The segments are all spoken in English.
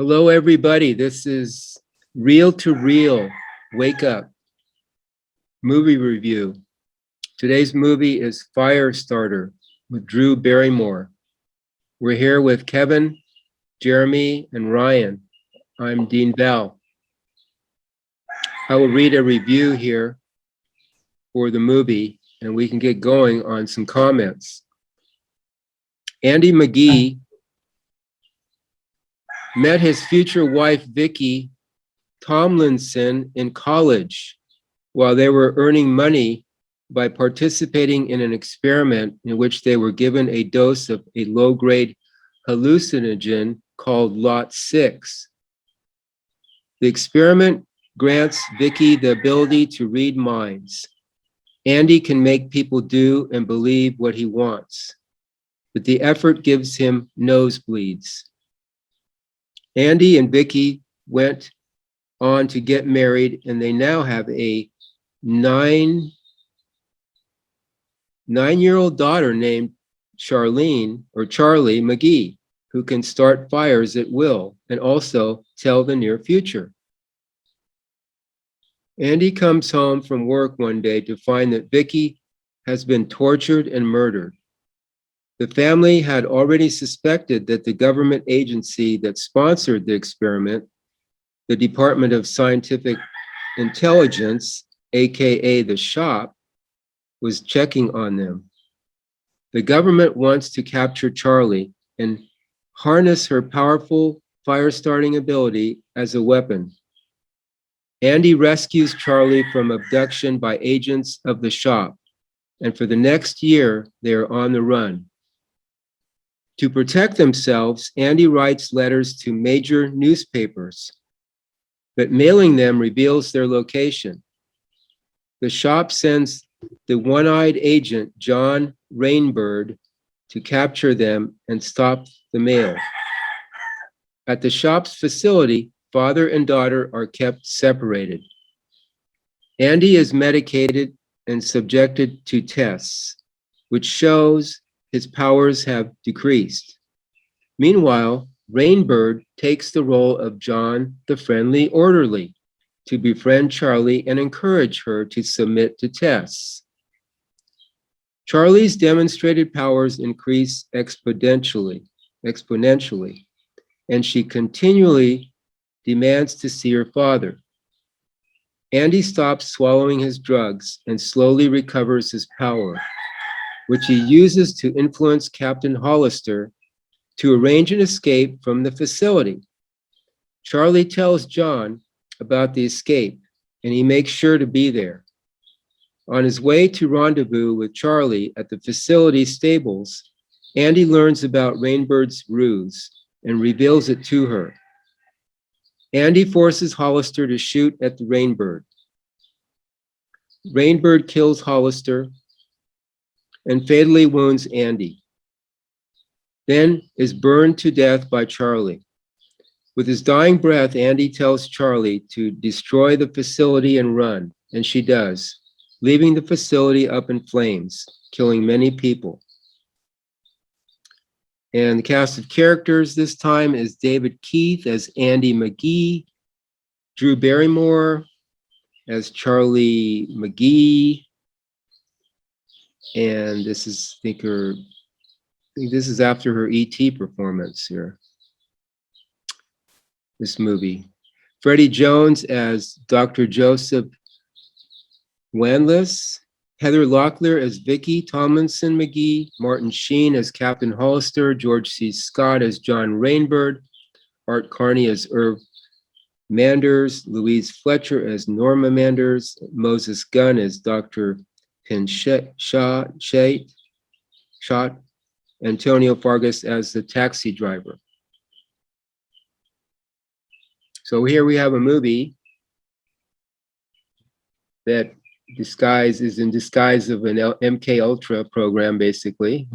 Hello, everybody. This is Reel to Reel, Wake Up, movie review. Today's movie is Firestarter with Drew Barrymore. We're here with Kevin, Jeremy, and Ryan. I'm Dean Val. I will read a review here for the movie, and we can get going on some comments. Andy McGee met his future wife, Vicki Tomlinson, in college while they were earning money by participating in an experiment in which they were given a dose of a low-grade hallucinogen called Lot 6. The experiment grants Vicki the ability to read minds. Andy can make people do and believe what he wants, but the effort gives him nosebleeds. Andy and Vicki went on to get married, and they now have a nine-year-old daughter named Charlie McGee, who can start fires at will and also tell the near future. Andy comes home from work one day to find that Vicki has been tortured and murdered. The family had already suspected that the government agency that sponsored the experiment, the Department of Scientific Intelligence, aka the shop, was checking on them. The government wants to capture Charlie and harness her powerful fire-starting ability as a weapon. Andy rescues Charlie from abduction by agents of the shop, and for the next year, they are on the run. To protect themselves, Andy writes letters to major newspapers, but mailing them reveals their location. The shop sends the one-eyed agent, John Rainbird, to capture them and stop the mail. At the shop's facility, father and daughter are kept separated. Andy is medicated and subjected to tests, which shows his powers have decreased. Meanwhile, Rainbird takes the role of John, the friendly orderly, to befriend Charlie and encourage her to submit to tests. Charlie's demonstrated powers increase exponentially, and she continually demands to see her father. Andy stops swallowing his drugs and slowly recovers his power, which he uses to influence Captain Hollister to arrange an escape from the facility. Charlie tells John about the escape, and he makes sure to be there. On his way to rendezvous with Charlie at the facility stables, Andy learns about Rainbird's ruse and reveals it to her. Andy forces Hollister to shoot at the Rainbird. Rainbird kills Hollister and fatally wounds Andy, then is burned to death by Charlie. With his dying breath, Andy tells Charlie to destroy the facility and run, and she does, leaving the facility up in flames, killing many people. And the cast of characters this time is David Keith as Andy McGee, Drew Barrymore as Charlie McGee, and this is, I think this is after her E.T. performance here, this movie. Freddie Jones as Dr. Joseph Wanless, Heather Locklear as Vicki Tomlinson McGee, Martin Sheen as Captain Hollister, George C. Scott as John Rainbird, Art Carney as Irv Manders, Louise Fletcher as Norma Manders, Moses Gunn as Dr. Shot, Antonio Fargas as the taxi driver. So here we have a movie that is in disguise of an MK Ultra program, basically.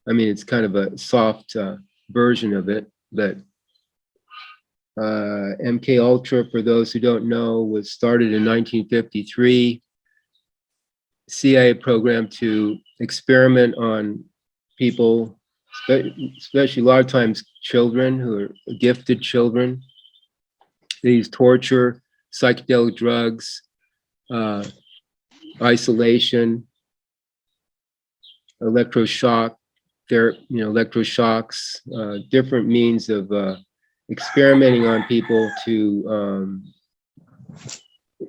I mean, it's kind of a soft version of it, but MK Ultra, for those who don't know, was started in 1953. CIA program to experiment on people, especially a lot of times children who are gifted children. They use torture, psychedelic drugs, isolation, electroshock, electroshocks, different means of experimenting on people to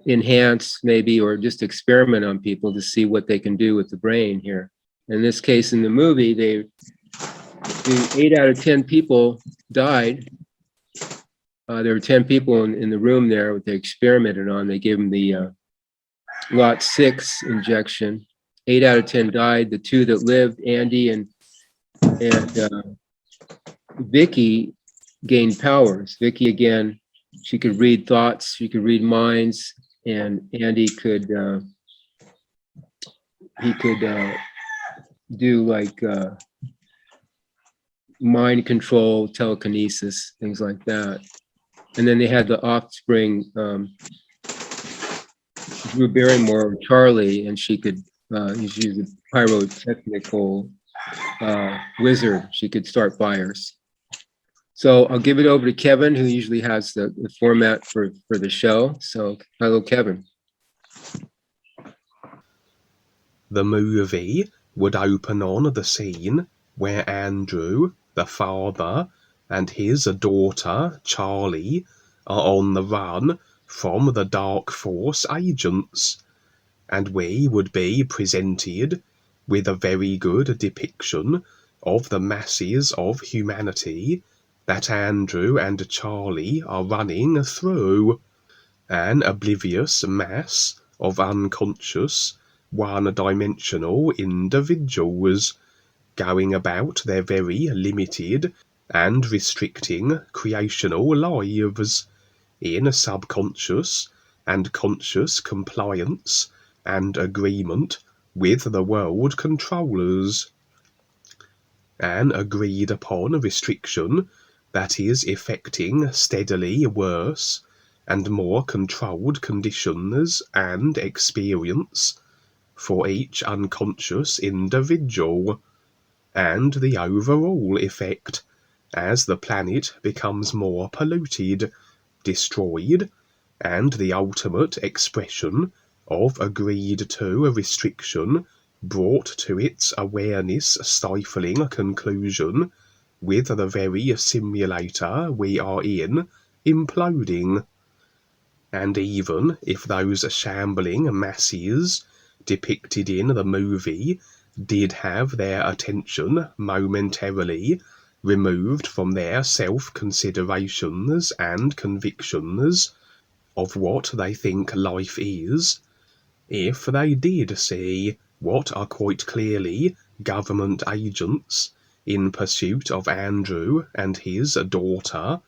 enhance maybe, or just experiment on people to see what they can do with the brain here. In this case, in the movie, 8 out of 10 people died. There were 10 people in the room there that they experimented on. They gave them the lot 6 injection. 8 out of 10 died. The 2 that lived, Andy and Vicky, gained powers. Vicky, again, she could read thoughts, she could read minds, and Andy could do like mind control, telekinesis, things like that. And then they had the offspring, Drew Barrymore, Charlie, and she could, she's a pyrotechnical wizard. She could start fires. So I'll give it over to Kevin, who usually has the format for the show. So hello, Kevin. The movie would open on the scene where Andrew, the father, and his daughter, Charlie, are on the run from the Dark Force agents, and we would be presented with a very good depiction of the masses of humanity that Andrew and Charlie are running through. An oblivious mass of unconscious, one-dimensional individuals going about their very limited and restricting creational lives in subconscious and conscious compliance and agreement with the world controllers. An agreed upon restriction that is effecting steadily worse and more controlled conditions and experience for each unconscious individual, and the overall effect as the planet becomes more polluted, destroyed, and the ultimate expression of agreed to restriction brought to its awareness stifling conclusion with the very simulator we are in imploding. And even if those shambling masses depicted in the movie did have their attention momentarily removed from their self-considerations and convictions of what they think life is, if they did see what are quite clearly government agents in pursuit of Andrew and his daughter,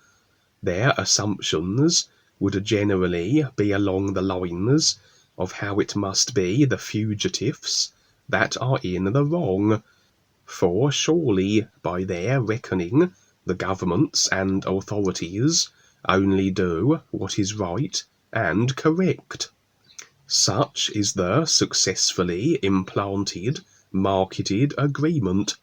their assumptions would generally be along the lines of how it must be the fugitives that are in the wrong, for surely by their reckoning the governments and authorities only do what is right and correct. Such is the successfully implanted, marketed agreement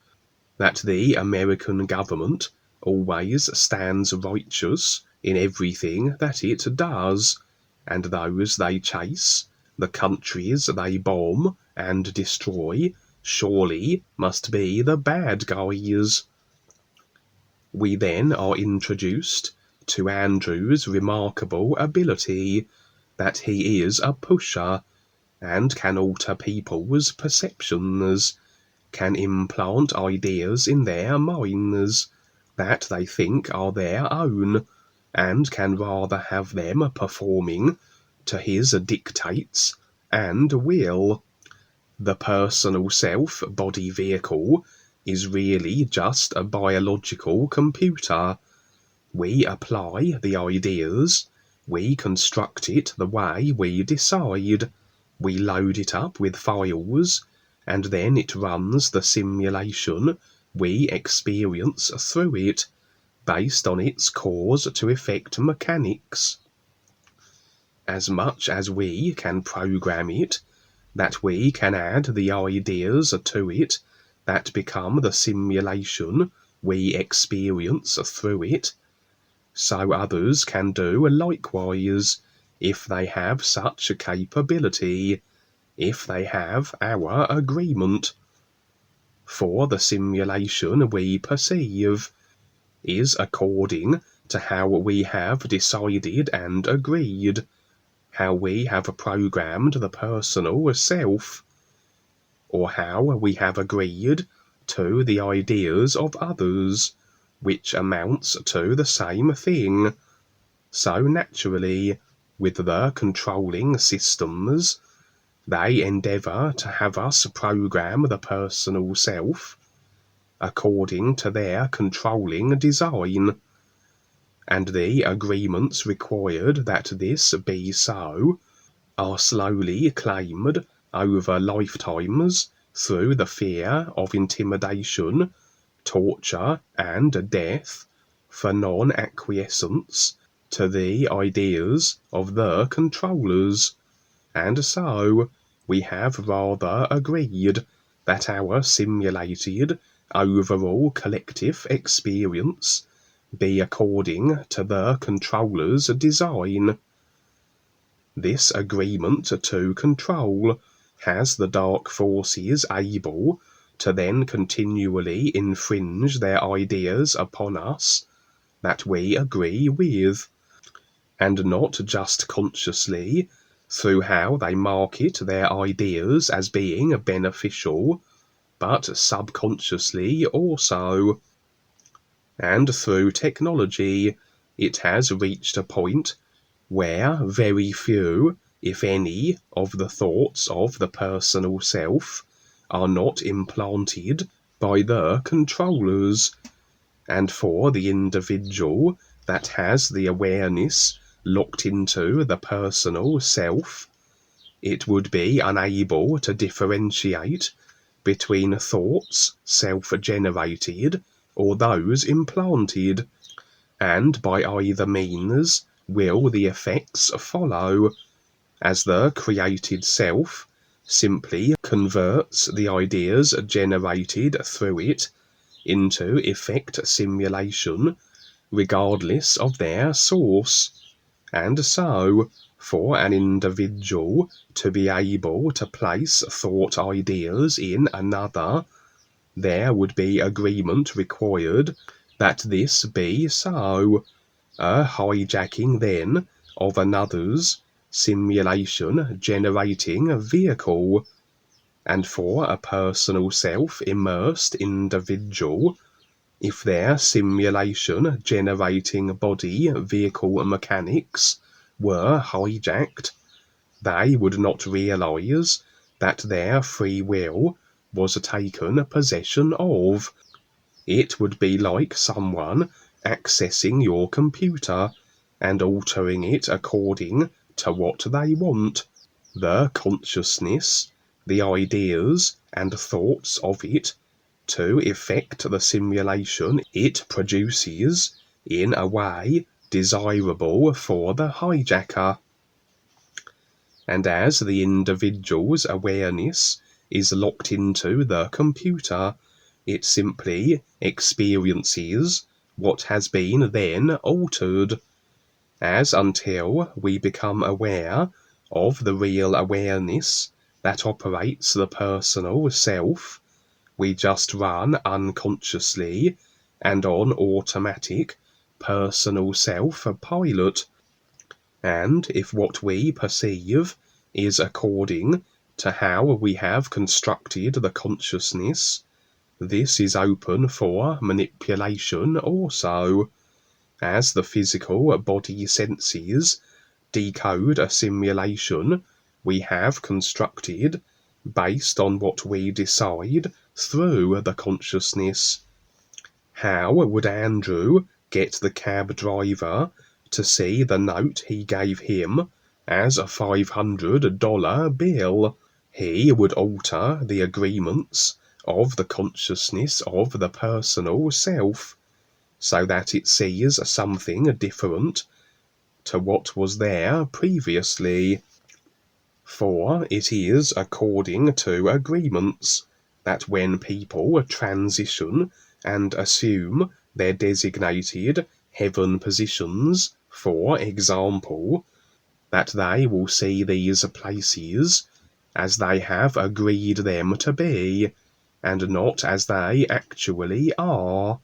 that the American government always stands righteous in everything that it does, and those they chase, the countries they bomb and destroy, surely must be the bad guys. We then are introduced to Andrew's remarkable ability, that he is a pusher, and can alter people's perceptions, can implant ideas in their minds that they think are their own, and can rather have them performing to his dictates and will. The personal self-body vehicle is really just a biological computer. We apply the ideas, we construct it the way we decide, we load it up with files, and then it runs the simulation we experience through it, based on its cause-to-effect mechanics. As much as we can program it, that we can add the ideas to it that become the simulation we experience through it, so others can do likewise if they have such a capability, if they have our agreement. For the simulation we perceive is according to how we have decided and agreed, how we have programmed the personal self, or how we have agreed to the ideas of others, which amounts to the same thing. So naturally, with the controlling systems, they endeavour to have us program the personal self according to their controlling design, and the agreements required that this be so are slowly claimed over lifetimes through the fear of intimidation, torture, and death for non-acquiescence to the ideas of the controllers. And so we have rather agreed that our simulated overall collective experience be according to the controller's design. This agreement to control has the dark forces able to then continually infringe their ideas upon us that we agree with, and not just consciously through how they market their ideas as being beneficial, but subconsciously also. And through technology, it has reached a point where very few, if any, of the thoughts of the personal self are not implanted by the controllers, and for the individual that has the awareness locked into the personal self, it would be unable to differentiate between thoughts self-generated or those implanted, and by either means will the effects follow, as the created self simply converts the ideas generated through it into effect simulation, regardless of their source. And so, for an individual to be able to place thought ideas in another, there would be agreement required that this be so, a hijacking then of another's simulation-generating vehicle, and for a personal self-immersed individual, if their simulation-generating body vehicle mechanics were hijacked, they would not realize that their free will was taken possession of. It would be like someone accessing your computer and altering it according to what they want. The consciousness, the ideas and thoughts of it, to effect the simulation it produces in a way desirable for the hijacker. And as the individual's awareness is locked into the computer, it simply experiences what has been then altered, as until we become aware of the real awareness that operates the personal self, we just run unconsciously and on automatic personal self-pilot. And if what we perceive is according to how we have constructed the consciousness, this is open for manipulation also, as the physical body senses decode a simulation we have constructed based on what we decide through the consciousness. How would Andrew get the cab driver to see the note he gave him as a $500 bill? He would alter the agreements of the consciousness of the personal self, so that it sees something different to what was there previously. For it is according to agreements that when people transition and assume their designated heaven positions, for example, that they will see these places as they have agreed them to be, and not as they actually are.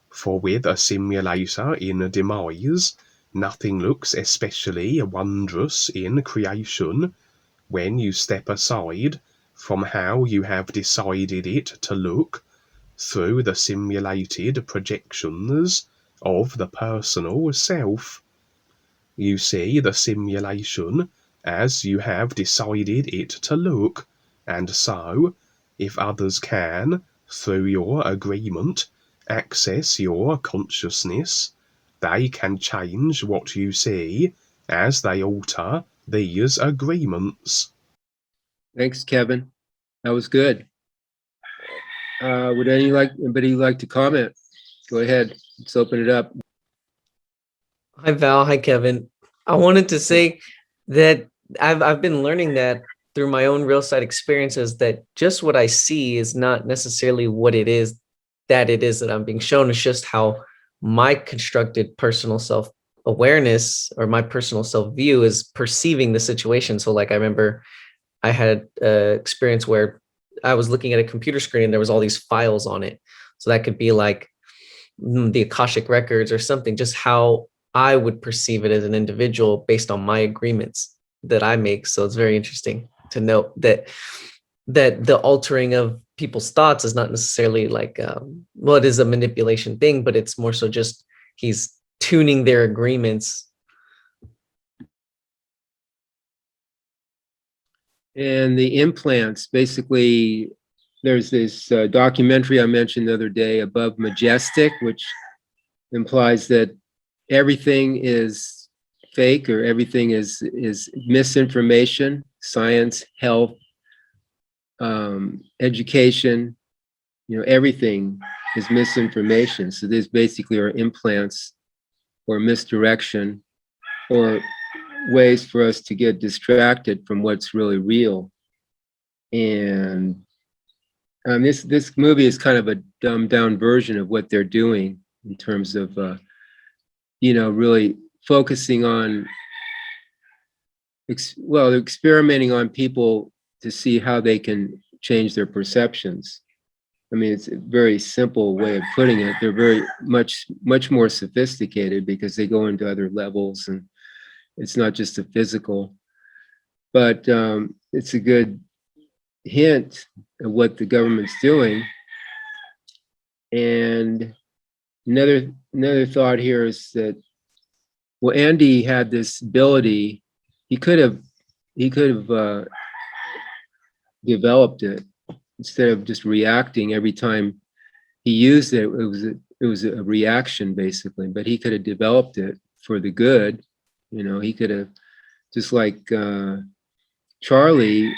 For with a simulator in demise, nothing looks especially wondrous in creation when you step aside from how you have decided it to look through the simulated projections of the personal self. You see the simulation as you have decided it to look, and so, if others can, through your agreement, access your consciousness, they can change what you see as they alter these agreements. Thanks, Kevin. That was good. Would anybody like to comment? Go ahead. Let's open it up. Hi, Val. Hi, Kevin. I wanted to say that I've been learning that through my own real side experiences, that just what I see is not necessarily what it is that I'm being shown. It's just how my constructed personal self awareness or my personal self view is perceiving the situation. So like I remember I had an experience where I was looking at a computer screen and there was all these files on it. So that could be like the Akashic records or something, just how I would perceive it as an individual based on my agreements that I make. So it's very interesting to note that the altering of people's thoughts is not necessarily like well, it is a manipulation thing, but it's more so just he's tuning their agreements. And the implants, basically, there's this documentary I mentioned the other day, Above Majestic, which implies that everything is fake or everything is misinformation, science, health, education, everything is misinformation. So these basically are implants or misdirection or ways for us to get distracted from what's really real. And this movie is kind of a dumbed down version of what they're doing in terms of really focusing on they're experimenting on people to see how they can change their perceptions. I mean, it's a very simple way of putting it. They're very much more sophisticated because they go into other levels, and it's not just a physical. But it's a good hint of what the government's doing. And another thought here is that, well, Andy had this ability. He could have developed it instead of just reacting every time he used it. It was a reaction basically, but he could have developed it for the good. He could have, just like Charlie,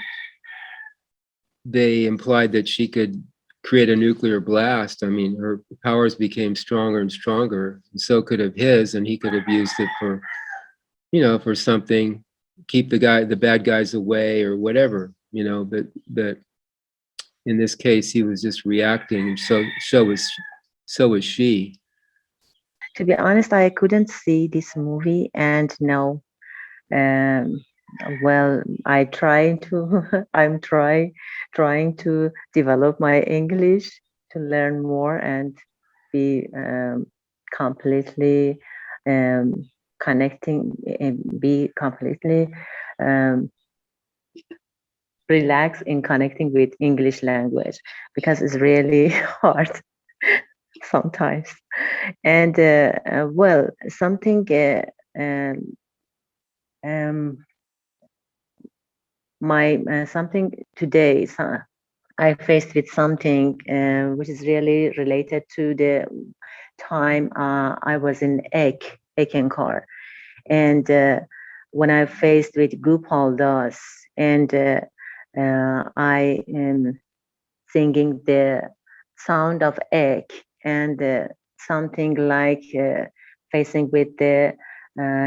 they implied that she could create a nuclear blast. I mean, her powers became stronger and stronger, and so could have his, and he could have used it for, for something, keep the bad guys away or whatever, but in this case, he was just reacting, and so was she. To be honest, I couldn't see this movie, and no, well, I'm trying to develop my English to learn more and be completely connecting and be completely relaxed in connecting with English language, because it's really hard sometimes. And well, something something today, I faced with something which is really related to the time I was in Ekankar, and when I faced with Gopaldas, and I am singing the sound of Ek, and something like facing with the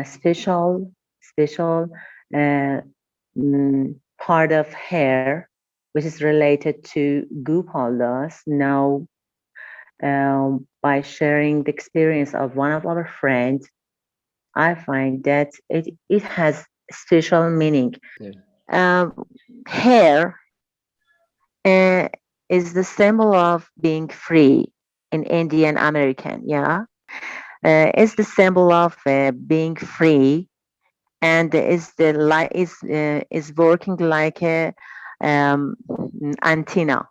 special part of hair which is related to Gopaldas. Now by sharing the experience of one of our friends, I find that it has special meaning. Yeah. Hair uh, is the symbol of being free in Indian American, yeah. It's the symbol of being free, and is working like a antenna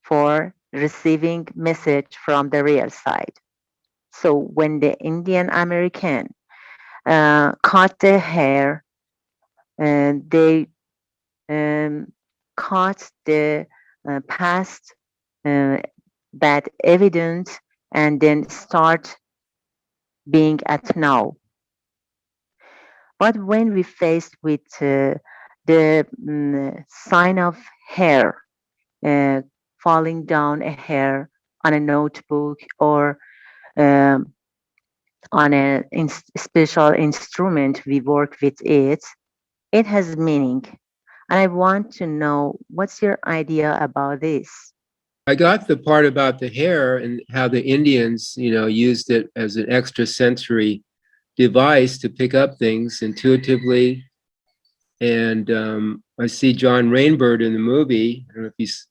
for receiving message from the real side. So when the Indian American cut their hair, and they um, cut the past uh, bad evidence and then start being at now. But when we faced with the sign of hair, uh, falling down a hair on a notebook or um, on a special instrument, we work with it, it has meaning. And I want to know what's your idea about this? I got the part about the hair and how the Indians, used it as an extrasensory device to pick up things intuitively. And I see John Rainbird in the movie. I don't know if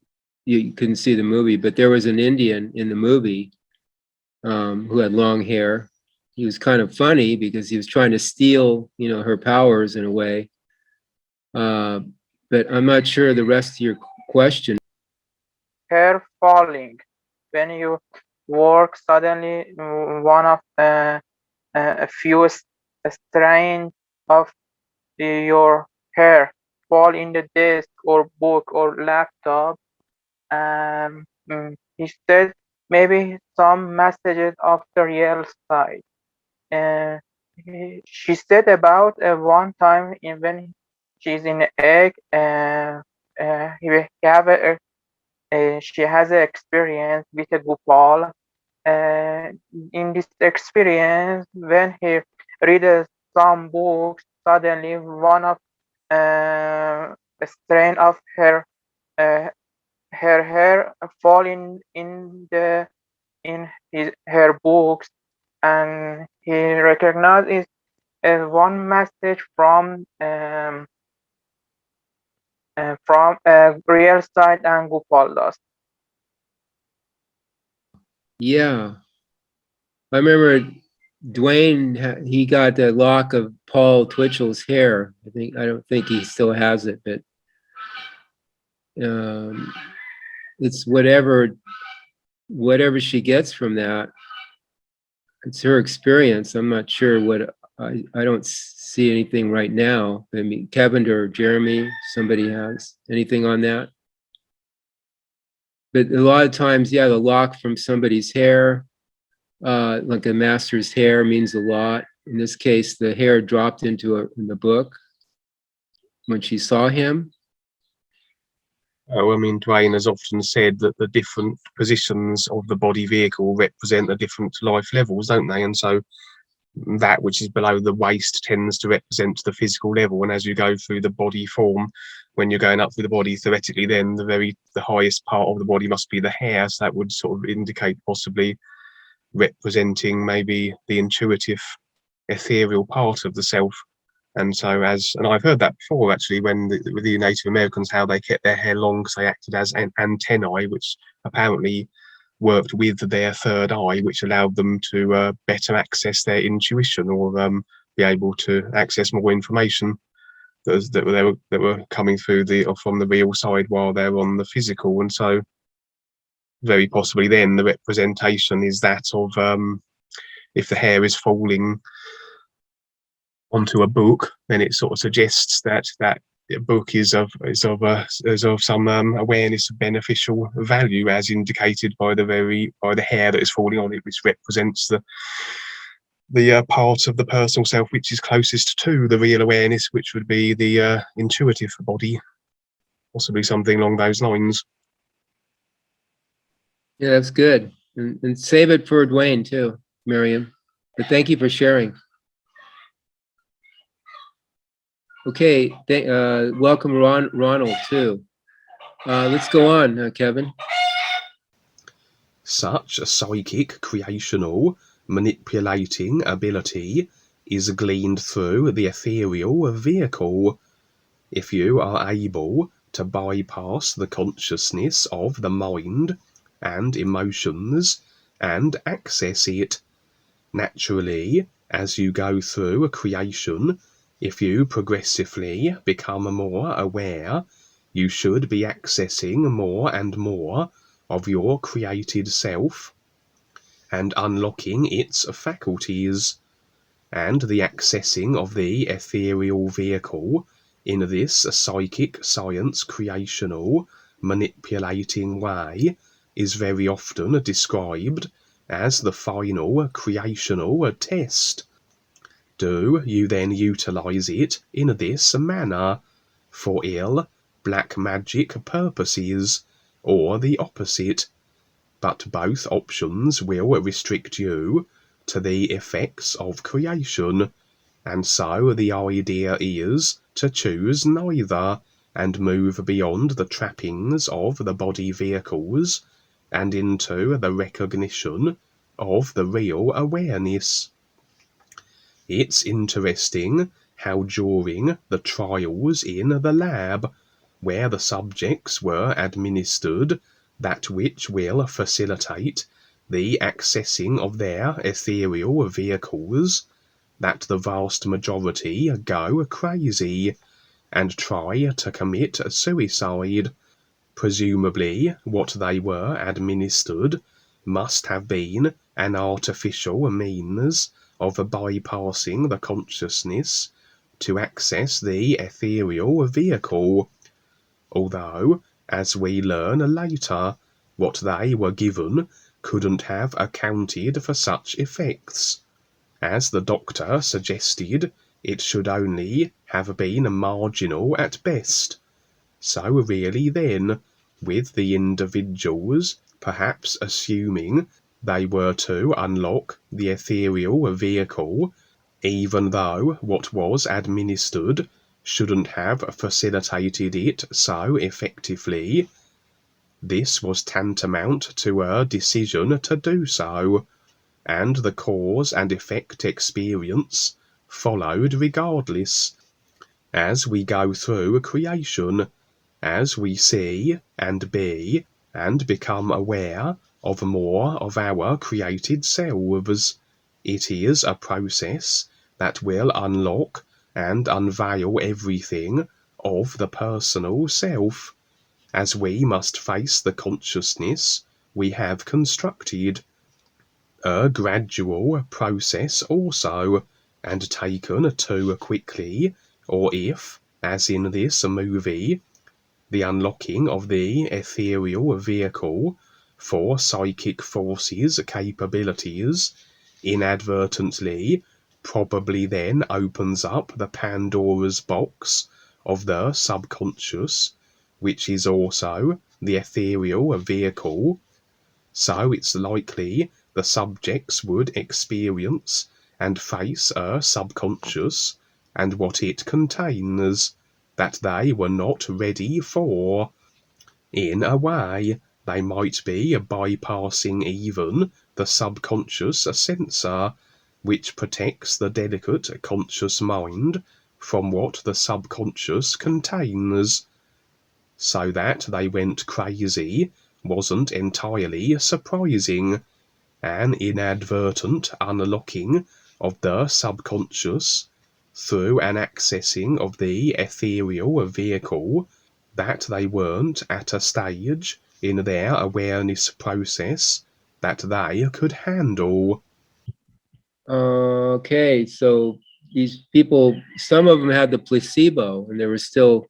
you couldn't see the movie, but there was an Indian in the movie who had long hair. He was kind of funny because he was trying to steal, her powers in a way. But I'm not sure the rest of your question. Hair falling. When you work, suddenly one of a few strands of your hair fall in the desk or book or laptop. He said maybe some messages of the real side. She said about one time when she's in the egg, she has an experience with a Gopal. In this experience, when he reads some books, suddenly one of a strand of her hair fall in her books, and he recognizes one message from real side and Gopal Das. Yeah. I remember Dwayne, he got a lock of Paul Twitchell's hair. I don't think he still has it, but it's whatever she gets from that. It's her experience. I'm not sure what, I don't see anything right now. I mean, Kevin or Jeremy, somebody has anything on that? But a lot of times, yeah, the lock from somebody's hair, like a master's hair, means a lot. In this case, the hair dropped in the book when she saw him. Oh, I mean, Dwayne has often said that the different positions of the body vehicle represent the different life levels, don't they? And so that which is below the waist tends to represent the physical level. And as you go through the body form, when you're going up through the body, theoretically, then the highest part of the body must be the hair. So that would sort of indicate possibly representing maybe the intuitive, ethereal part of the self. And so and I've heard that before, actually, with the Native Americans, how they kept their hair long because they acted as antennae, which apparently worked with their third eye, which allowed them to better access their intuition or be able to access more information that were coming through from the real side while they're on the physical. And so very possibly then the representation is that of if the hair is falling onto a book, then it sort of suggests that book is of some awareness of beneficial value, as indicated by the hair that is falling on it, which represents the part of the personal self which is closest to the real awareness, which would be the intuitive body, possibly something along those lines. Yeah, that's good. And save it for Dwayne too, Miriam. But thank you for sharing. Okay, welcome Ronald too. Let's go on, Kevin. Such a psychic, creational, manipulating ability is gleaned through the ethereal vehicle. If you are able to bypass the consciousness of the mind and emotions and access it, naturally, as you go through a creation, if you progressively become more aware, you should be accessing more and more of your created self and unlocking its faculties, and the accessing of the ethereal vehicle in this psychic science creational manipulating way is very often described as the final creational test. Do you then utilize it in this manner for ill, black magic purposes, or the opposite? But both options will restrict you to the effects of creation, and so the idea is to choose neither and move beyond the trappings of the body vehicles and into the recognition of the real awareness. It's interesting how during the trials in the lab, where the subjects were administered that which will facilitate the accessing of their ethereal vehicles, that the vast majority go crazy and try to commit suicide. Presumably what they were administered must have been an artificial means of bypassing the consciousness to access the ethereal vehicle, although, as we learn later, what they were given couldn't have accounted for such effects. As the doctor suggested, it should only have been marginal at best. So really then, with the individuals perhaps assuming they were to unlock the ethereal vehicle, even though what was administered shouldn't have facilitated it so effectively, this was tantamount to a decision to do so, and the cause and effect experience followed regardless. As we go through creation, as we see and be and become aware of more of our created selves, it is a process that will unlock and unveil everything of the personal self, as we must face the consciousness we have constructed. A gradual process also, and taken too quickly, or if, as in this movie, the unlocking of the ethereal vehicle for psychic forces capabilities inadvertently probably then opens up the Pandora's box of the subconscious, which is also the ethereal vehicle, so it's likely the subjects would experience and face a subconscious and what it contains that they were not ready for. In a way, they might be bypassing even the subconscious sensor, which protects the delicate conscious mind from what the subconscious contains. So that they went crazy wasn't entirely surprising. An inadvertent unlocking of the subconscious through an accessing of the ethereal vehicle that they weren't at a stage in their awareness process that they could handle. Okay, so these people, some of them had the placebo and they were still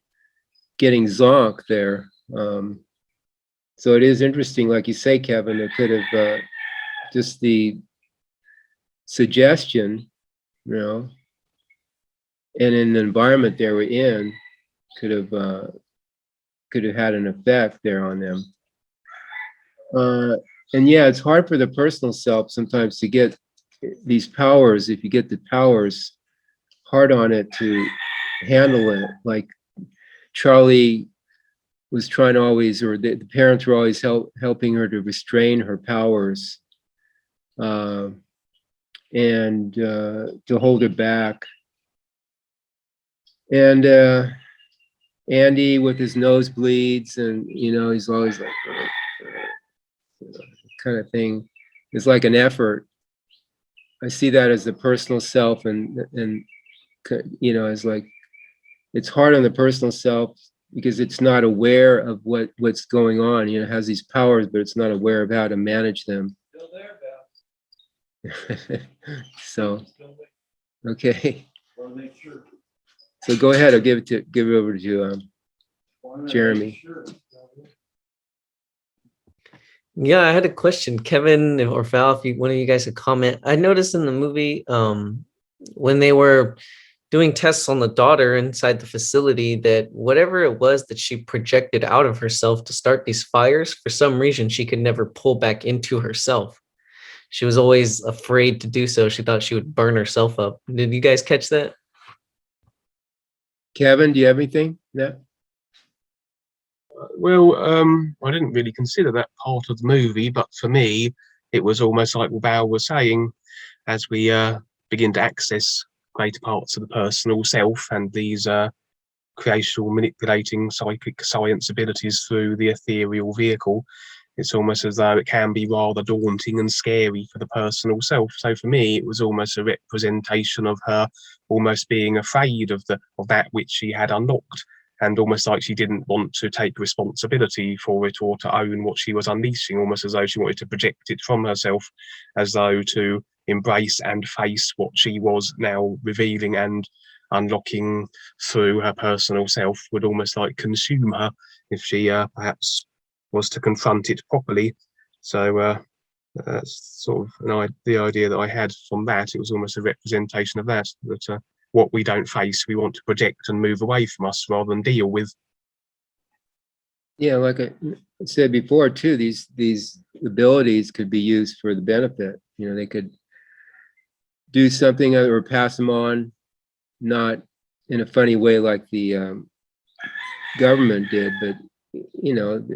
getting zonked there. So it is interesting, like you say, Kevin, it could have just the suggestion, and in the environment they were in could have had an effect there on them. And yeah, it's hard for the personal self sometimes to get these powers. If you get the powers, hard on it to handle it. Like Charlie was trying to always, or the parents were always helping her to restrain her powers, and to hold her back. And Andy with his nosebleeds, and he's always like kind of thing. It's like an effort. I see that as the personal self, and it's like it's hard on the personal self because it's not aware of what's going on. It has these powers, but it's not aware of how to manage them. Still there, Beth. So, okay. So go ahead. I'll give it over to Jeremy. Yeah, I had a question, Kevin or Val, if one of you guys could comment. I noticed in the movie when they were doing tests on the daughter inside the facility that whatever it was that she projected out of herself to start these fires, for some reason she could never pull back into herself. She was always afraid to do so. She thought she would burn herself up. Did you guys catch that? Kevin, do you have anything? Yeah. Well, I didn't really consider that part of the movie, but for me, it was almost like what Val was saying, as we begin to access greater parts of the personal self and these creational, manipulating psychic science abilities through the ethereal vehicle. It's almost as though it can be rather daunting and scary for the personal self. So for me, it was almost a representation of her almost being afraid of that which she had unlocked, and almost like she didn't want to take responsibility for it or to own what she was unleashing, almost as though she wanted to project it from herself, as though to embrace and face what she was now revealing and unlocking through her personal self would almost like consume her if she perhaps was to confront it properly. So that's sort of the idea that I had from that. It was almost a representation of that what we don't face, we want to project and move away from us rather than deal with. Yeah, like I said before too, these abilities could be used for the benefit. They could do something or pass them on, not in a funny way like the government did, but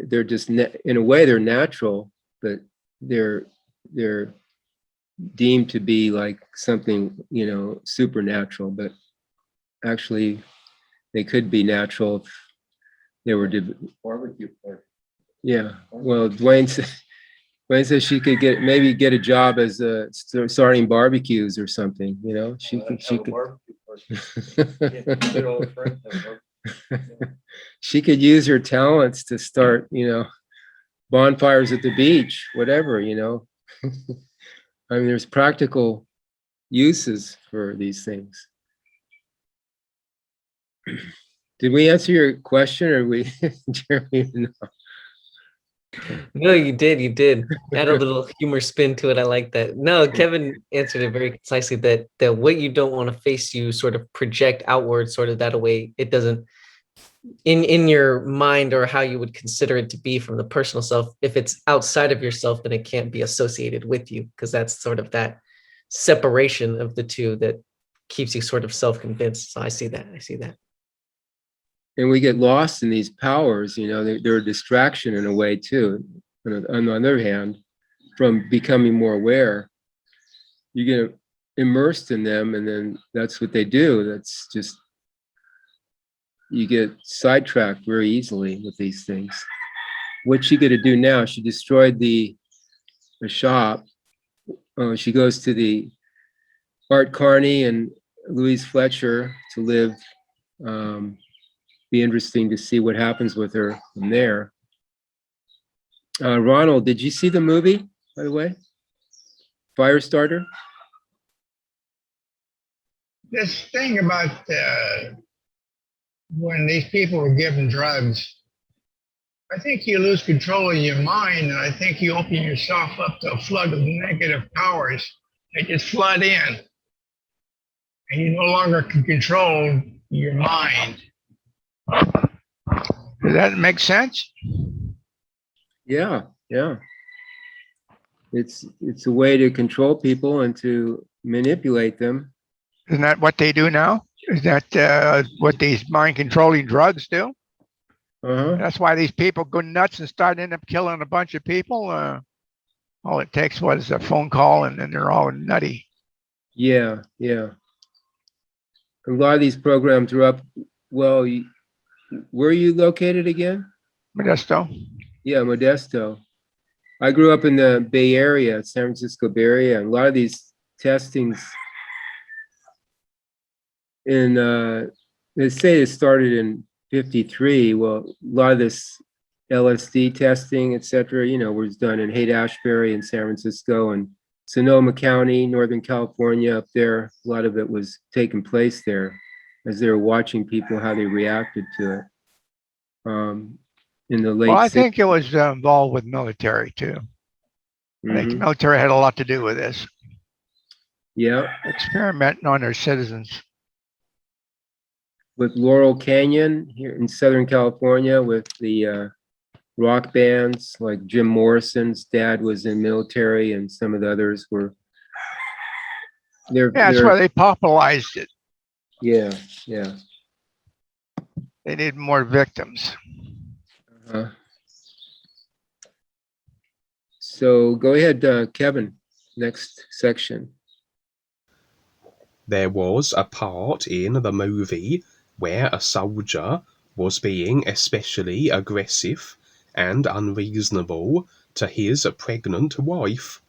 they're just in a way they're natural, but they're deemed to be like something supernatural, but actually they could be natural if they were barbecue party. Yeah, well, Dwayne says she could maybe get a job as starting barbecues or something. She could she could use her talents to start bonfires at the beach, whatever. I mean, there's practical uses for these things. Did we answer your question, or Jeremy? No, you did. Add a little humor spin to it. I like that. No, Kevin answered it very concisely, that what you don't want to face, you sort of project outward, sort of that way it doesn't in your mind, or how you would consider it to be from the personal self. If it's outside of yourself, then it can't be associated with you, because that's sort of that separation of the two that keeps you sort of self-convinced. So I see that. And we get lost in these powers, they're a distraction in a way too. On the other hand, from becoming more aware, you get immersed in them, and then that's what they do. That's just, you get sidetracked very easily with these things. What's she gonna do now? She destroyed the shop. She goes to the Art Carney and Louise Fletcher to live. Be interesting to see what happens with her from there. Ronald, did you see the movie, by the way? Firestarter? This thing about when these people were given drugs, I think you lose control of your mind, and I think you open yourself up to a flood of negative powers that just flood in, and you no longer can control your mind. Does that make sense? Yeah. It's a way to control people and to manipulate them. Isn't that what they do now? Is that what these mind-controlling drugs do? Uh-huh. That's why these people go nuts and end up killing a bunch of people. All it takes was a phone call, and then they're all nutty. Yeah, yeah. A lot of these programs are up. Well, where are you located again? Modesto. Yeah, Modesto. I grew up in the Bay Area, San Francisco Bay Area, and a lot of these testings in, they say it started in 53. Well, a lot of this LSD testing, et cetera, was done in Haight-Ashbury in San Francisco and Sonoma County, Northern California up there. A lot of it was taking place there as they were watching people, how they reacted to it. In the late Well, I think it was involved with military too. I think the military had a lot to do with this. Yeah. Experimenting on their citizens. With Laurel Canyon here in Southern California, with the rock bands, like Jim Morrison's dad was in military, and some of the others were. That's why they popularized it. Yeah, yeah. They need more victims. So go ahead, Kevin, next section. There was a part in the movie where a soldier was being especially aggressive and unreasonable to his pregnant wife.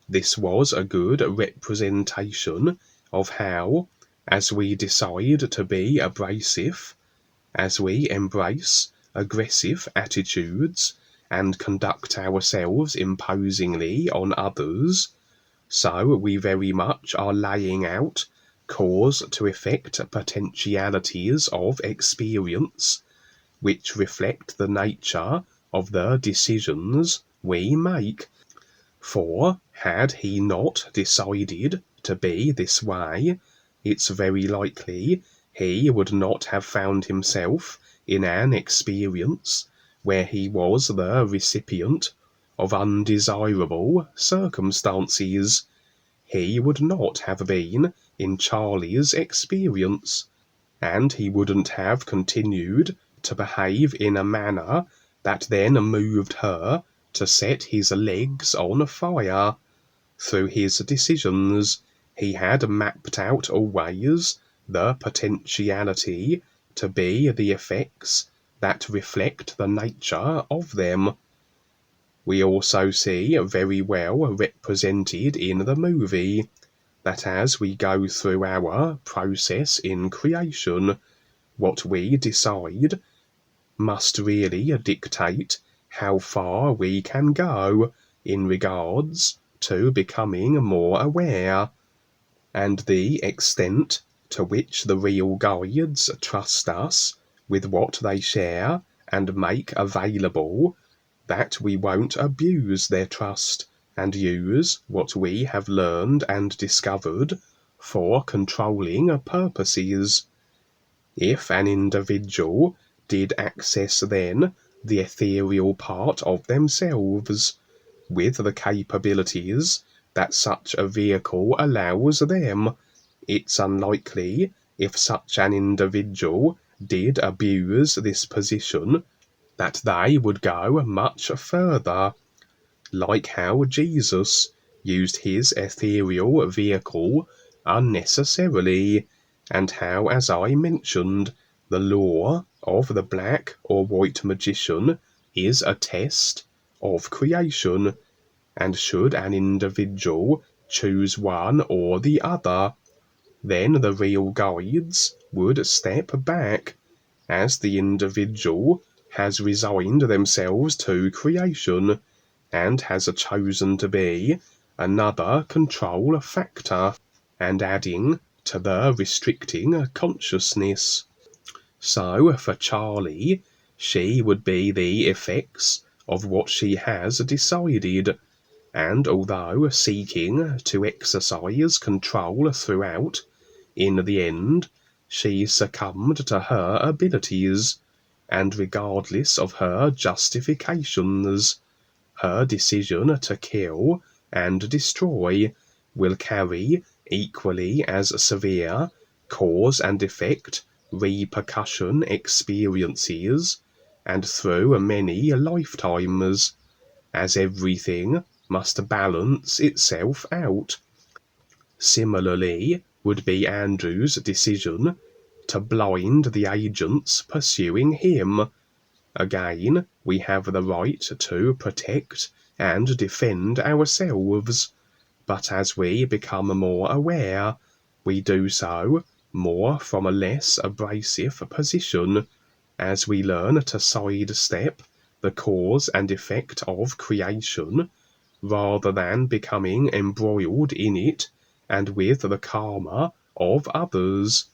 This was a good representation of how, as we decide to be abrasive, as we embrace aggressive attitudes and conduct ourselves imposingly on others, so we very much are laying out cause to effect potentialities of experience, which reflect the nature of the decisions we make. For had he not decided to be this way, it's very likely he would not have found himself in an experience where he was the recipient of undesirable circumstances. He would not have been in Charlie's experience, and he wouldn't have continued to behave in a manner that then moved her to set his legs on fire. Through his decisions, he had mapped out always the potentiality to be the effects that reflect the nature of them. We also see very well represented in the movie that as we go through our process in creation, what we decide must really dictate how far we can go in regards to becoming more aware, and the extent to which the real guides trust us with what they share and make available, that we won't abuse their trust and use what we have learned and discovered for controlling purposes. If an individual did access then the ethereal part of themselves, with the capabilities that such a vehicle allows them, it's unlikely, if such an individual did abuse this position, that they would go much further, like how Jesus used his ethereal vehicle unnecessarily, and how, as I mentioned, the law of the black or white magician is a test of creation, and should an individual choose one or the other, then the real guides would step back, as the individual has resigned themselves to creation, and has chosen to be another control factor, and adding to the restricting consciousness. So for Charlie, she would be the effects of what she has decided, and although seeking to exercise control throughout, in the end she succumbed to her abilities, and regardless of her justifications, her decision to kill and destroy will carry equally as severe cause and effect repercussion experiences and through many lifetimes, as everything must balance itself out. Similarly would be Andrew's decision to blind the agents pursuing him. Again, we have the right to protect and defend ourselves, but as we become more aware, we do so more from a less abrasive position, as we learn to sidestep the cause and effect of creation, rather than becoming embroiled in it and with the karma of others.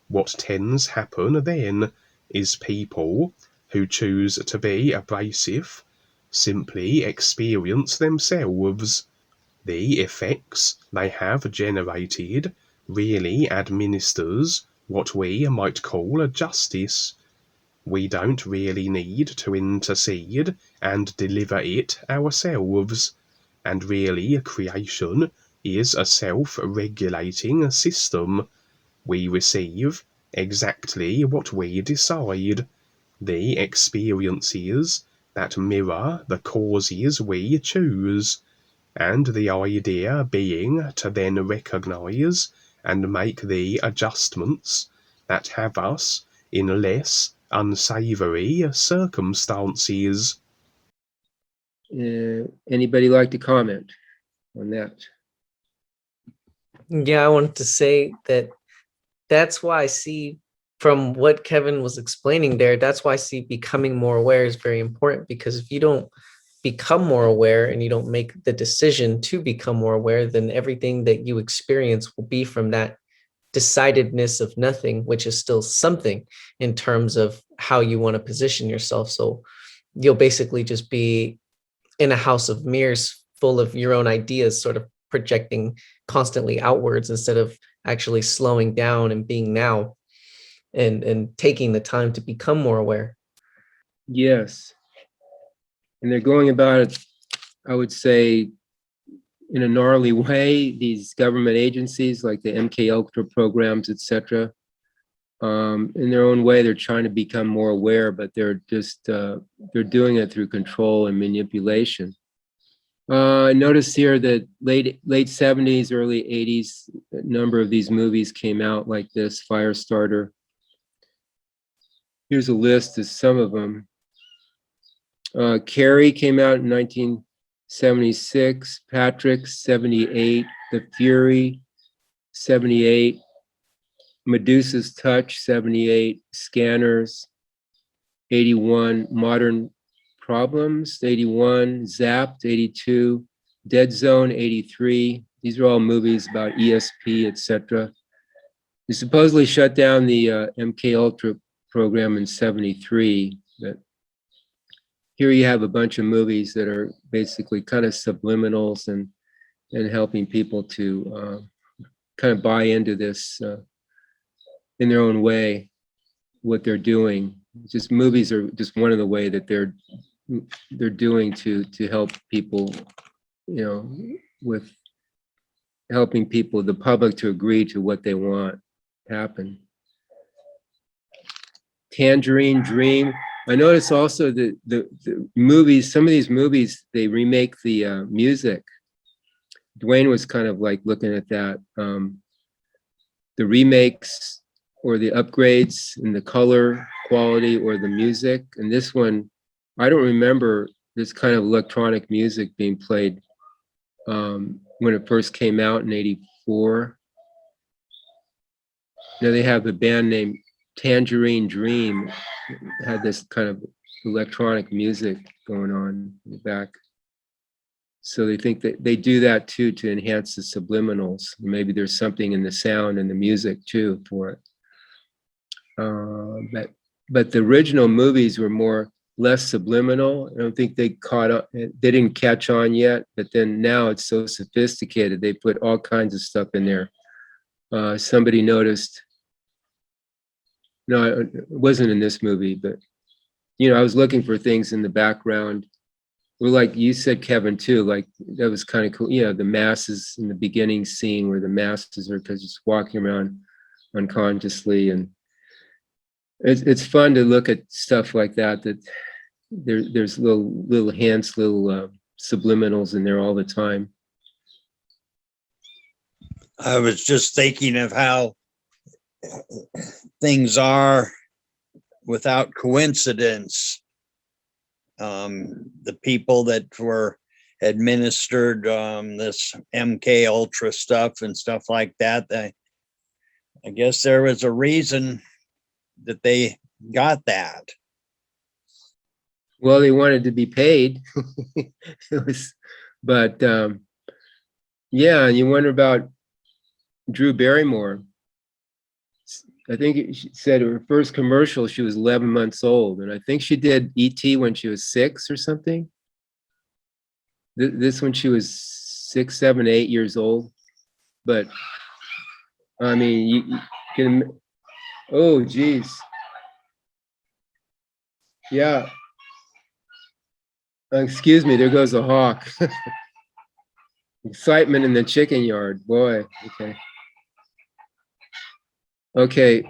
What tends to happen then is people who choose to be abrasive simply experience themselves. The effects they have generated really administers what we might call a justice. We don't really need to intercede and deliver it ourselves, and really creation is a self-regulating system. We receive exactly what we decide, the experiences that mirror the causes we choose, and the idea being to then recognize and make the adjustments that have us in less unsavory circumstances. Anybody like to comment on that? Yeah, I wanted to say that that's why I see, from what Kevin was explaining there, that's why I see becoming more aware is very important, because if you don't become more aware and you don't make the decision to become more aware, then everything that you experience will be from that decidedness of nothing, which is still something in terms of how you want to position yourself. So you'll basically just be in a house of mirrors full of your own ideas, sort of projecting constantly outwards instead of actually slowing down and being now and taking the time to become more aware. Yes. And they're going about it, I would say, in a gnarly way. These government agencies like the MK Ultra programs, etc. In their own way, they're trying to become more aware, but they're just they're doing it through control and manipulation. I noticed here that late 70s, early 80s, a number of these movies came out like this, Firestarter. Here's a list of some of them. Carrie came out in 1976, Patrick, 78, The Fury, 78, Medusa's Touch, 78, Scanners, 81, Modern Problems, 81, Zapped, 82, Dead Zone, 83. These are all movies about ESP, etc. They supposedly shut down the MK Ultra program in 73, but here you have a bunch of movies that are basically kind of subliminals and helping people to kind of buy into this in their own way, what they're doing. Just movies are just one of the way that they're doing to help people, you know, with helping people, the public, to agree to what they want happen. Tangerine Dream. I notice also that the movies, some of these movies, they remake the music. Dwayne was kind of like looking at that. The remakes or the upgrades in the color quality or the music. And this one, I don't remember this kind of electronic music being played when it first came out in '84. Now they have a band named Tangerine Dream, had this kind of electronic music going on in the back. So they think that they do that too to enhance the subliminals. Maybe there's something in the sound and the music too for it. But the original movies were less subliminal. I don't think they caught up. They didn't catch on yet. But then now it's so sophisticated. They put all kinds of stuff in there. Somebody noticed. No, it wasn't in this movie, but I was looking for things in the background. Well, like you said, Kevin, too, like that was kind of cool. The masses in the beginning scene where the masses are just walking around unconsciously, and it's fun to look at stuff like that. That there's little hints, little subliminals in there all the time. I was just thinking of how things are without coincidence. The people that were administered this MK Ultra stuff and stuff like that, I guess there was a reason that they got that. Well, they wanted to be paid. It was, but yeah, and you wonder about Drew Barrymore. I think she said her first commercial, she was 11 months old. And I think she did E.T. when she was 6 or something. This when she was 6, 7, 8 years old. But I mean, you can, oh, geez. Yeah. Excuse me, there goes a hawk. Excitement in the chicken yard, boy. Okay. Okay.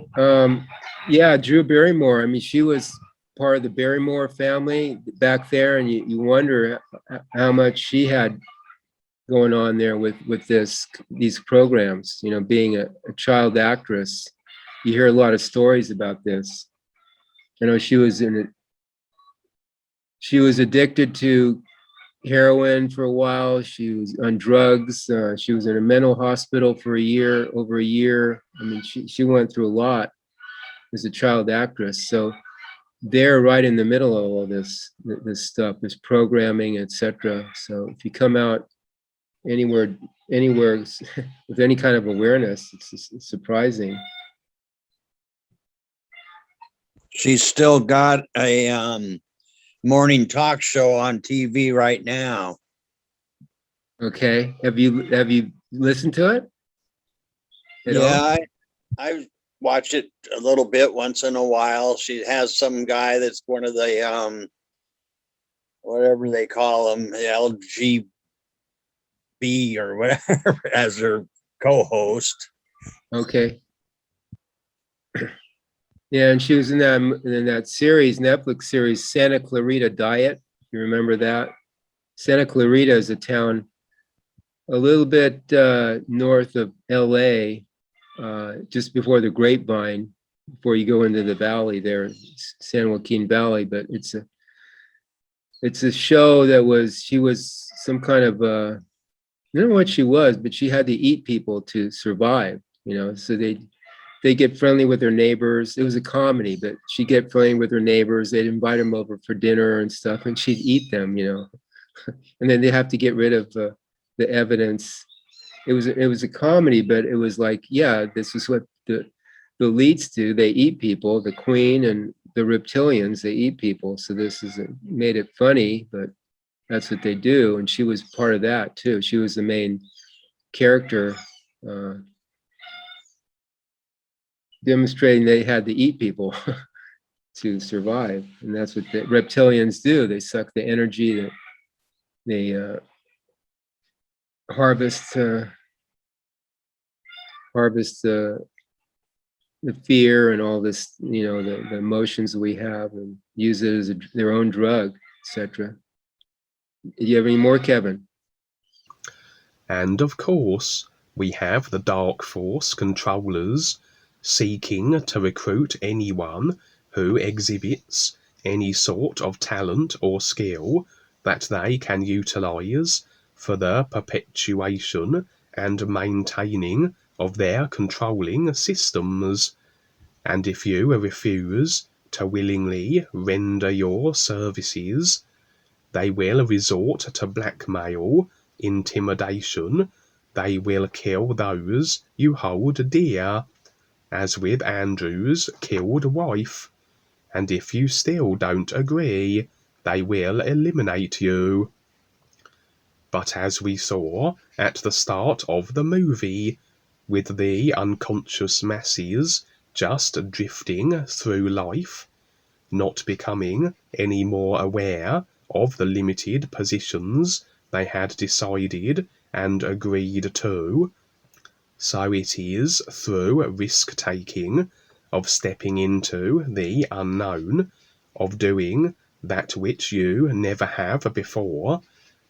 Yeah, Drew Barrymore. I mean, she was part of the Barrymore family back there, and you wonder how much she had going on there with these programs. You know, being a child actress, you hear a lot of stories about this. I know she was addicted to heroin for a while. She was on drugs. She was in a mental hospital for over a year. I mean, she went through a lot as a child actress. So they're right in the middle of all this stuff, this programming, etc. So if you come out anywhere with any kind of awareness, it's surprising. She's still got a morning talk show on TV right now. Okay, have you listened to it at all? Yeah, I watch it a little bit once in a while. She has some guy that's one of the whatever they call them, the LGB or whatever, as her co-host. Okay. Yeah, and she was in that series, Netflix series, Santa Clarita Diet. You remember that? Santa Clarita is a town a little bit north of LA, just before the Grapevine, before you go into the valley there, San Joaquin Valley. But it's a show that she was some kind of I don't know what she was, but she had to eat people to survive. You know, so they get friendly with their neighbors. It was a comedy, but she'd get friendly with her neighbors. They'd invite them over for dinner and stuff, and she'd eat them, you know. And then they have to get rid of the evidence. It was a comedy, but it was like, yeah, this is what the elites do. They eat people. The queen and the reptilians, they eat people. So this made it funny, but that's what they do. And she was part of that too. She was the main character. Demonstrating they had to eat people to survive. And that's what the reptilians do. They suck the energy that they harvest the fear and all this, you know, the emotions we have, and use it as their own drug, etc. Do you have any more, Kevin? And of course, we have the dark force controllers seeking to recruit anyone who exhibits any sort of talent or skill that they can utilize for the perpetuation and maintaining of their controlling systems. And if you refuse to willingly render your services, they will resort to blackmail, intimidation. They will kill those you hold dear, as with Andrew's killed wife. And if you still don't agree, they will eliminate you. But as we saw at the start of the movie, with the unconscious masses just drifting through life, not becoming any more aware of the limited positions they had decided and agreed to, so it is through risk-taking, of stepping into the unknown, of doing that which you never have before,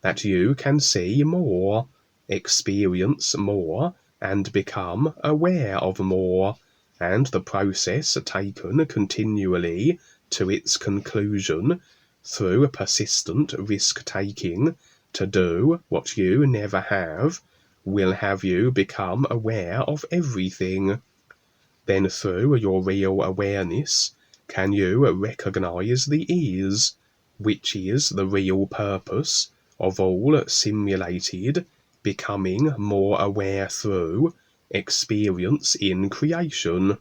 that you can see more, experience more, and become aware of more, and the process taken continually to its conclusion through persistent risk-taking to do what you never have, will have you become aware of everything. Then through your real awareness can you recognize the is, which is the real purpose of all simulated becoming more aware through experience in creation.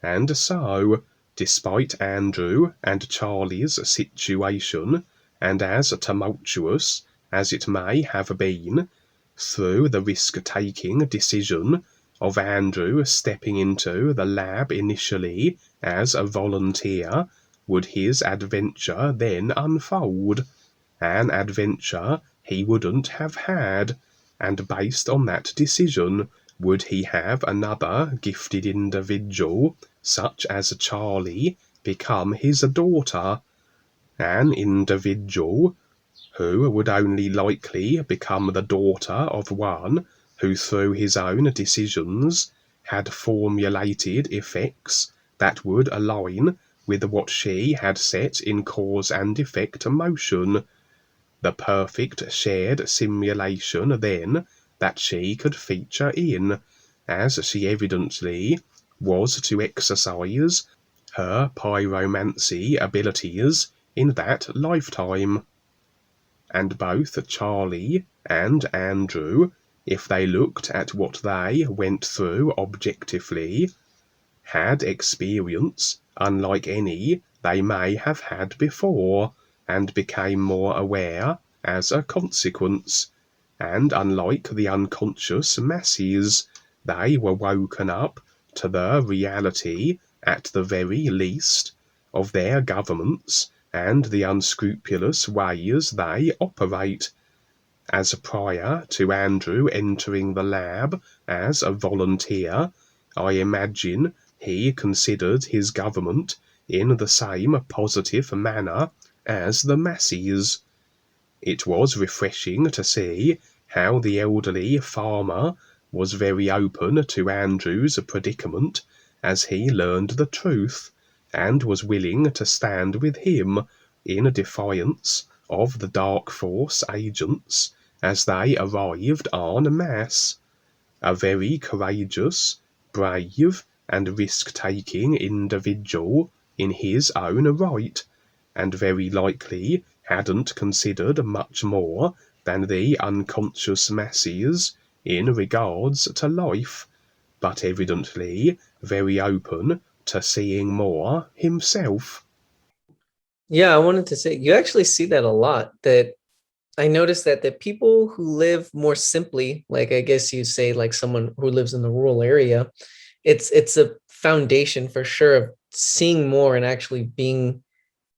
And so, despite Andrew and Charlie's situation, and as tumultuous as it may have been, through the risk-taking decision of Andrew stepping into the lab initially as a volunteer, would his adventure then unfold, an adventure he wouldn't have had, and based on that decision, would he have another gifted individual, such as Charlie, become his daughter, an individual who would only likely become the daughter of one who through his own decisions had formulated effects that would align with what she had set in cause and effect motion, the perfect shared simulation then that she could feature in, as she evidently was to exercise her pyromancy abilities in that lifetime. And both Charlie and Andrew, if they looked at what they went through objectively, had experience unlike any they may have had before, and became more aware as a consequence, and unlike the unconscious masses, they were woken up to the reality, at the very least, of their governments and the unscrupulous ways they operate. As prior to Andrew entering the lab as a volunteer, I imagine he considered his government in the same positive manner as the masses. It was refreshing to see how the elderly farmer was very open to Andrew's predicament as he learned the truth, and was willing to stand with him in defiance of the dark force agents as they arrived en masse. A very courageous, brave, and risk-taking individual in his own right, and very likely hadn't considered much more than the unconscious masses in regards to life, but evidently very open to seeing more himself. Yeah, I wanted to say you actually see that a lot. That I noticed that the people who live more simply, like I guess you say, like someone who lives in the rural area, it's a foundation for sure of seeing more and actually being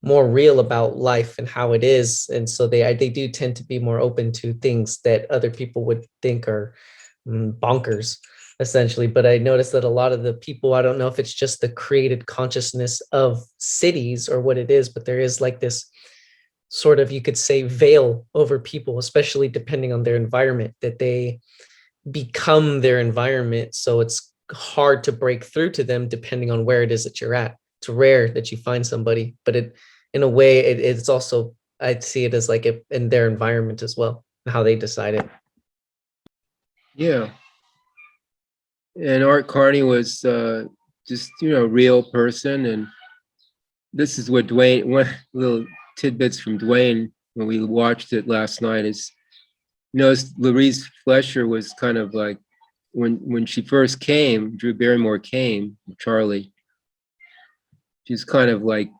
more real about life and how it is. And so they do tend to be more open to things that other people would think are bonkers, essentially. But I noticed that a lot of the people, I don't know if it's just the created consciousness of cities or what it is, but there is like this sort of, you could say, veil over people, especially depending on their environment, that they become their environment. So it's hard to break through to them depending on where it is that you're at. It's rare that you find somebody, but in a way, it's also, I see it as like in their environment as well, how they decide it. Yeah. And Art Carney was just, real person. And this is what Dwayne, one little tidbits from Dwayne when we watched it last night is, Louise Fletcher was kind of like, when she first came, Drew Barrymore came, Charlie, she's kind of like,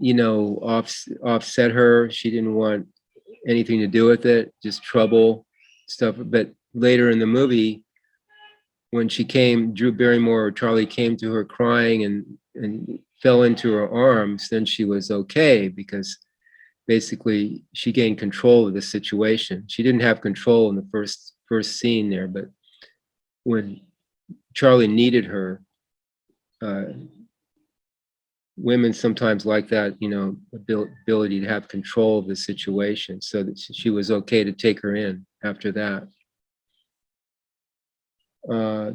offset her. She didn't want anything to do with it, just trouble, stuff. But later in the movie, when she came, Drew Barrymore or Charlie came to her crying and fell into her arms, then she was okay, because basically she gained control of the situation. She didn't have control in the first scene there, but when Charlie needed her, women sometimes like that, ability to have control of the situation, so that she was okay to take her in after that.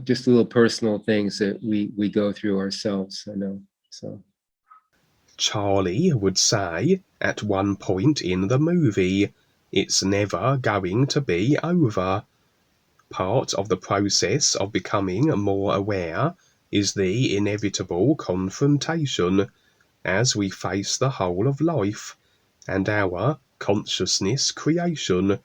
Just little personal things that we go through ourselves, I know. So Charlie would say at one point in the movie, "It's never going to be over." Part of the process of becoming more aware is the inevitable confrontation as we face the whole of life and our consciousness creation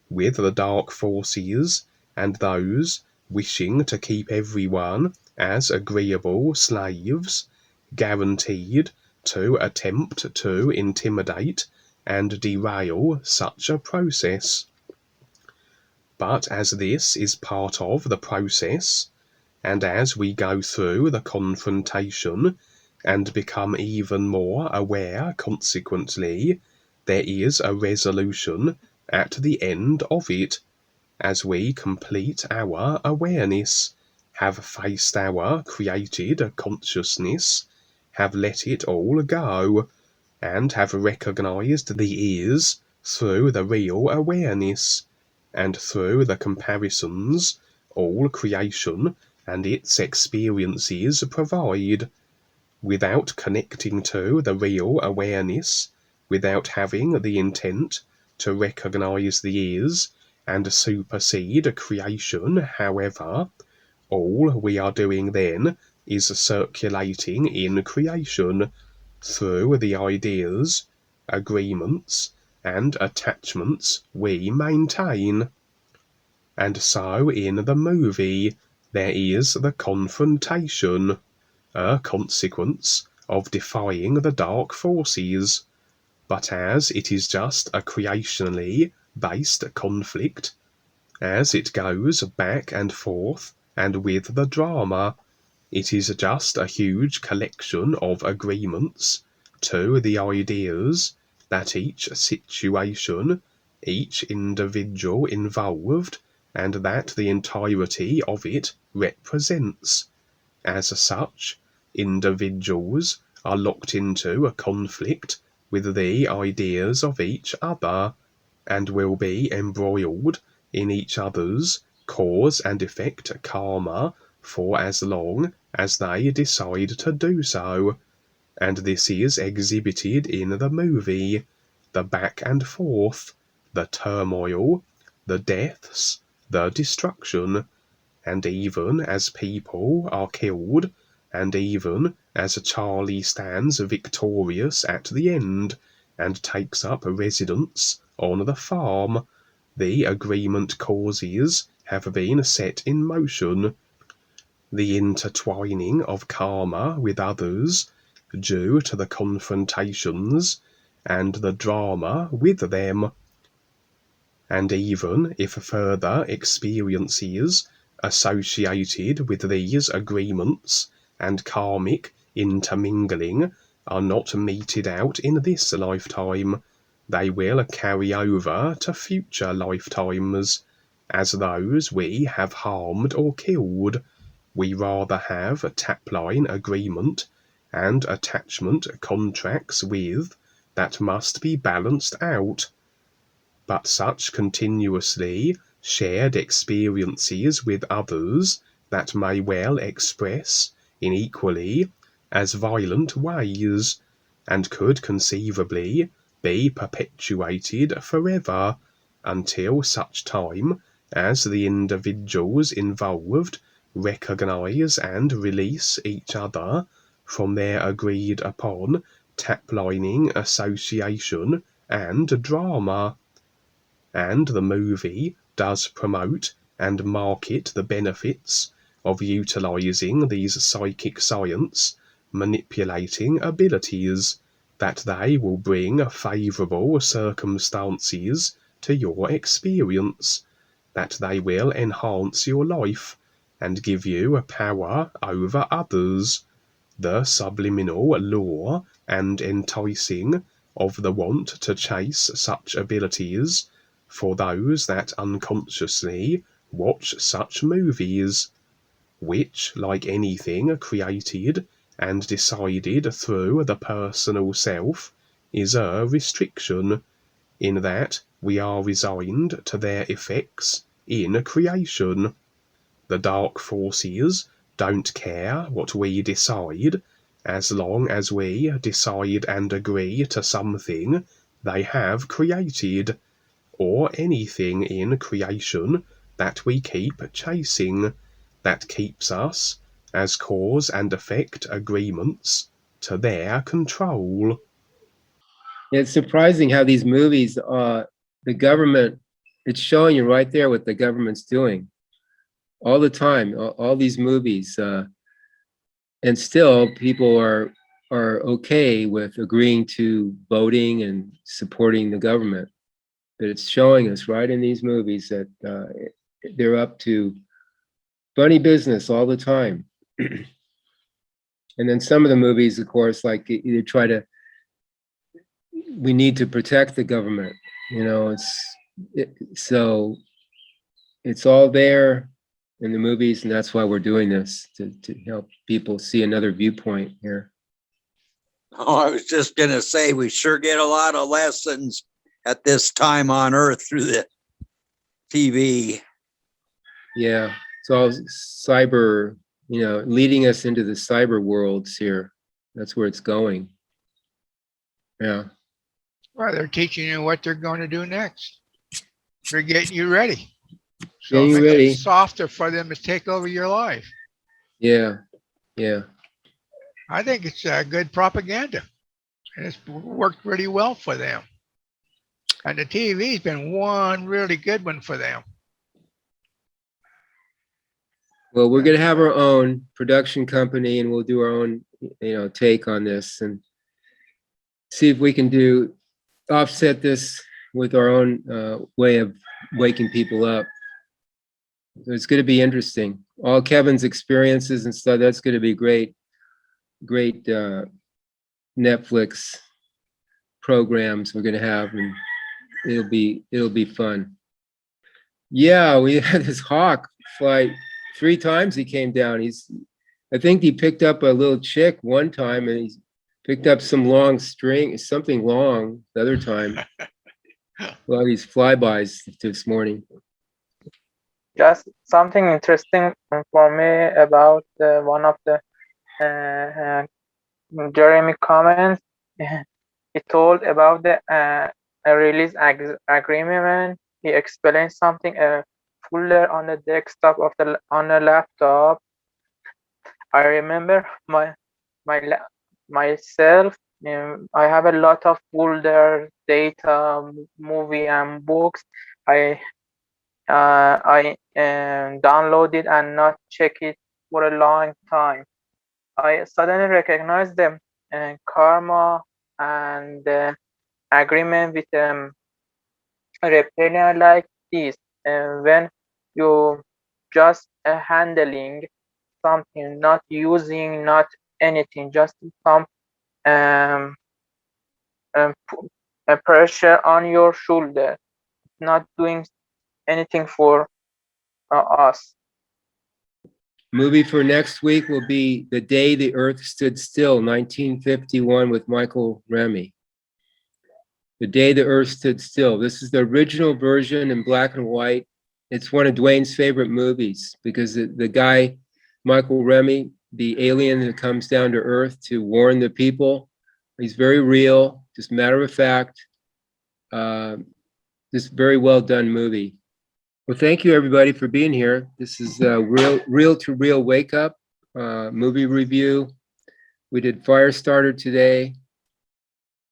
with the dark forces and those wishing to keep everyone as agreeable slaves, guaranteed to attempt to intimidate and derail such a process. But as this is part of the process, and as we go through the confrontation and become even more aware consequently, there is a resolution at the end of it, as we complete our awareness, have faced our created consciousness, have let it all go, and have recognized the is through the real awareness, and through the comparisons all creation and its experiences provide, without connecting to the real awareness, without having the intent to recognize the is and supersede creation. However, all we are doing then is circulating in creation through the ideas, agreements, and attachments we maintain. And so in the movie, there is the confrontation, a consequence of defying the dark forces. But as it is just a creationally based conflict, as it goes back and forth and with the drama, it is just a huge collection of agreements to the ideas that each situation, each individual involved, and that the entirety of it represents. As such, individuals are locked into a conflict with the ideas of each other, and will be embroiled in each other's cause and effect karma for as long as they decide to do so. And this is exhibited in the movie, the back and forth, the turmoil, the deaths, the destruction, and even as people are killed, and even as Charlie stands victorious at the end and takes up residence on the farm, the agreement causes have been set in motion. The intertwining of karma with others, due to the confrontations and the drama with them. And even if further experiences associated with these agreements and karmic intermingling are not meted out in this lifetime, they will carry over to future lifetimes, as those we have harmed or killed. We rather have tapline agreement and attachment contracts with that must be balanced out. But such continuously shared experiences with others that may well express in equally as violent ways, and could conceivably be perpetuated forever, until such time as the individuals involved recognize and release each other from their agreed upon taplining association and drama. And the movie does promote and market the benefits of utilizing these psychic science manipulating abilities, that they will bring favorable circumstances to your experience, that they will enhance your life and give you a power over others, the subliminal lure and enticing of the want to chase such abilities for those that unconsciously watch such movies. which, like anything created and decided through the personal self, is a restriction, in that we are resigned to their effects in creation. The dark forces don't care what we decide, as long as we decide and agree to something they have created, or anything in creation that we keep chasing, that keeps us, as cause and effect agreements, to their control. It's surprising how these movies, the government, it's showing you right there what the government's doing all the time, all these movies. And still people are okay with agreeing to voting and supporting the government. But it's showing us right in these movies that they're up to funny business all the time. And then some of the movies, of course, like either try to, we need to protect the government, you know, so it's all there in the movies, and that's why we're doing this, to help people see another viewpoint here. Oh, I was just gonna say, we sure get a lot of lessons at this time on Earth through the TV. Yeah, it's all cyber, you know, leading us into the cyber worlds here. That's where it's going. Yeah. Well, they're teaching you what they're going to do next. They're getting you ready. So Getting it makes ready. it softer for them to take over your life. Yeah, yeah. I think it's good propaganda. And it's worked really well for them. And the TV's been one really good one for them. Well, we're going to have our own production company, and we'll do our own, you know, take on this and see if we can offset this with our own way of waking people up. So it's going to be interesting. All Kevin's experiences and stuff, that's going to be great Netflix programs we're going to have, and it'll be fun. Yeah, we had this hawk fly 3 times. He came down. I think he picked up a little chick one time, and he picked up some long string, something long the other time. Well, these flybys this morning. Just something interesting for me about one of the Jeremy comments. He told about the release agreement. He explained something, a folder on the desktop on the laptop. I remember myself. I have a lot of folders, data, movie, and books. I downloaded and not check it for a long time. I suddenly recognized the karma and the agreement with a reptilian like this. When you just handling something, not using, not anything, just some pressure on your shoulder, not doing anything for us. Movie for next week will be The Day the Earth Stood Still, 1951, with Michael Remy. The Day the Earth Stood Still. This is the original version in black and white. It's one of Dwayne's favorite movies because the guy, Michael Remy, the alien that comes down to Earth to warn the people, he's very real, just matter of fact. Just very well done movie. Well, thank you everybody for being here. This is a real to real wake up movie review. We did Firestarter today.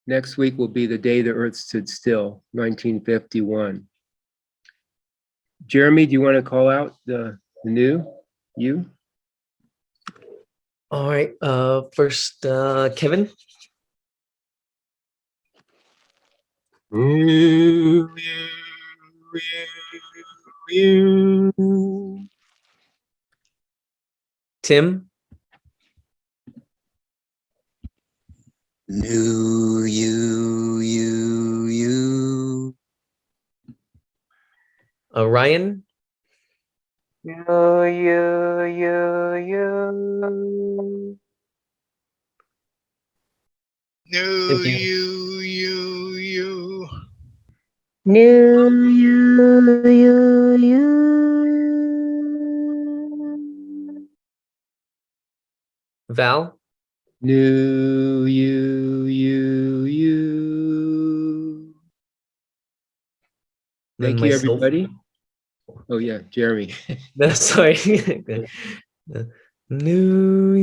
Next week will be The Day the Earth Stood Still, 1951. Jeremy, do you want to call out the new you? All right. First, Kevin. Tim. NUUU. Ryan. UNUU. No, Thank you. you. NUUU. Val? NUUU. Then Thank you, myself. everybody. Oh, yeah, Jeremy. No, sorry. New